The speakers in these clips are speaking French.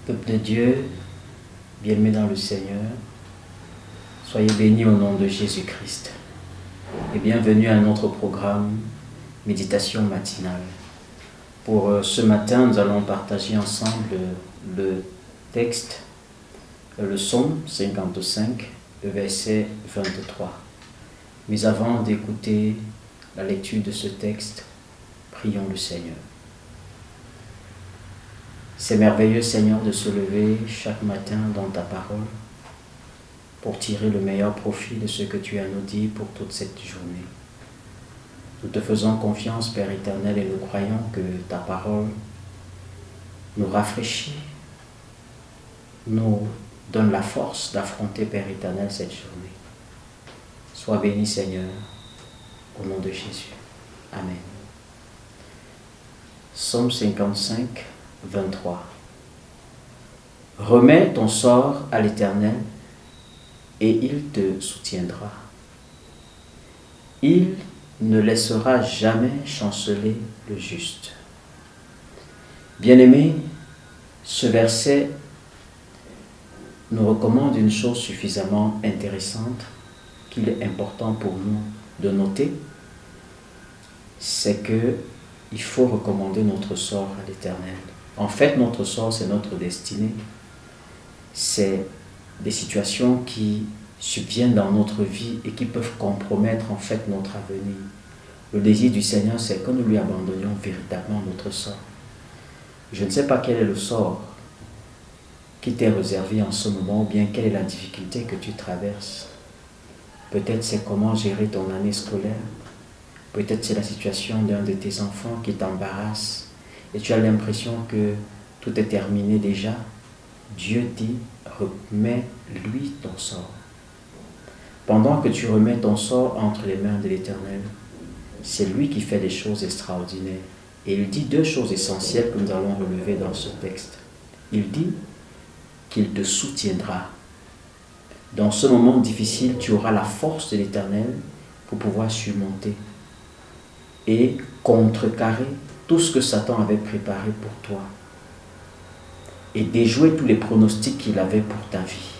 Peuple de Dieu, bien-aimés dans le Seigneur, soyez bénis au nom de Jésus-Christ et bienvenue à notre programme Méditation matinale. Pour ce matin, nous allons partager ensemble le texte, le psaume 55, le verset 23. Mais avant d'écouter la lecture de ce texte, prions le Seigneur. C'est merveilleux, Seigneur, de se lever chaque matin dans ta parole pour tirer le meilleur profit de ce que tu as nous dit pour toute cette journée. Nous te faisons confiance, Père éternel, et nous croyons que ta parole nous rafraîchit, nous donne la force d'affronter, Père éternel, cette journée. Sois béni, Seigneur, au nom de Jésus. Amen. Psaume 55, 23. Remets ton sort à l'Éternel et il te soutiendra. Il ne laissera jamais chanceler le juste. Bien-aimés, ce verset nous recommande une chose suffisamment intéressante qu'il est important pour nous de noter, c'est que il faut recommander notre sort à l'Éternel. En fait, notre sort, c'est notre destinée. C'est des situations qui subviennent dans notre vie et qui peuvent compromettre en fait notre avenir. Le désir du Seigneur, c'est que nous lui abandonnions véritablement notre sort. Je ne sais pas quel est le sort qui t'est réservé en ce moment, ou bien quelle est la difficulté que tu traverses. Peut-être c'est comment gérer ton année scolaire. Peut-être c'est la situation d'un de tes enfants qui t'embarrasse et tu as l'impression que tout est terminé déjà. Dieu dit, remets-lui ton sort. Pendant que tu remets ton sort entre les mains de l'Éternel, c'est lui qui fait des choses extraordinaires. Et il dit deux choses essentielles que nous allons relever dans ce texte. Il dit qu'il te soutiendra. Dans ce moment difficile, tu auras la force de l'Éternel pour pouvoir surmonter et contrecarrer tout ce que Satan avait préparé pour toi et déjouer tous les pronostics qu'il avait pour ta vie.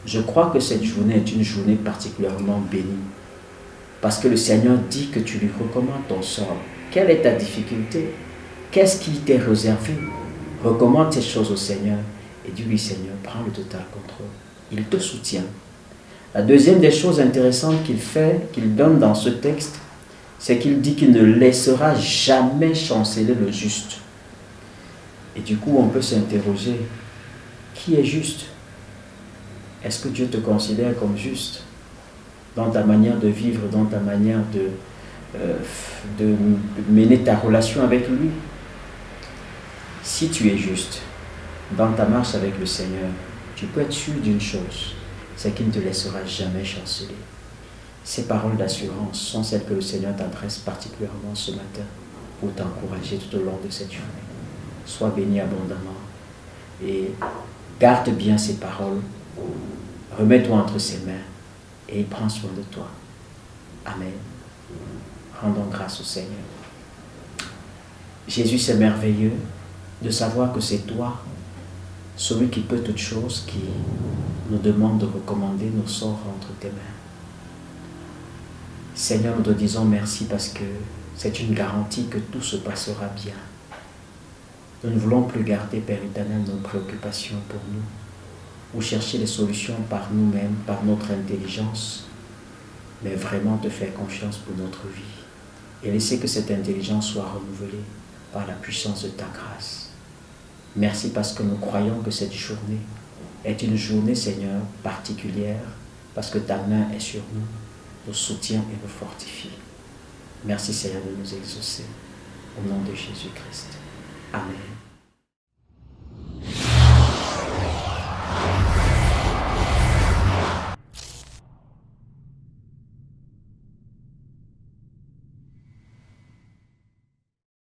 Je crois que cette journée est une journée particulièrement bénie parce que le Seigneur dit que tu lui recommandes ton sort. Quelle est ta difficulté? Qu'est-ce qui t'est réservé? Recommande ces choses au Seigneur et dis-lui, Seigneur, prends le total contrôle. Il te soutient. La deuxième des choses intéressantes qu'il fait, qu'il donne dans ce texte, c'est qu'il dit qu'il ne laissera jamais chanceler le juste. Et du coup, on peut s'interroger, qui est juste? Est-ce que Dieu te considère comme juste dans ta manière de vivre, dans ta manière de mener ta relation avec lui? Si tu es juste dans ta marche avec le Seigneur, tu peux être sûr d'une chose, c'est qu'il ne te laissera jamais chanceler. Ces paroles d'assurance sont celles que le Seigneur t'adresse particulièrement ce matin pour t'encourager tout au long de cette journée. Sois béni abondamment et garde bien ces paroles. Remets-toi entre ses mains et il prend soin de toi. Amen. Rendons grâce au Seigneur. Jésus, c'est merveilleux de savoir que c'est toi, celui qui peut toutes choses, qui nous demande de recommander nos sorts entre tes mains. Seigneur, nous te disons merci parce que c'est une garantie que tout se passera bien. Nous ne voulons plus garder, Père éternel, nos préoccupations pour nous ou chercher des solutions par nous-mêmes, par notre intelligence, mais vraiment te faire confiance pour notre vie et laisser que cette intelligence soit renouvelée par la puissance de ta grâce. Merci parce que nous croyons que cette journée est une journée, Seigneur, particulière parce que ta main est sur nous, nous soutient et nous fortifie. Merci, Seigneur, de nous exaucer. Au nom de Jésus-Christ. Amen.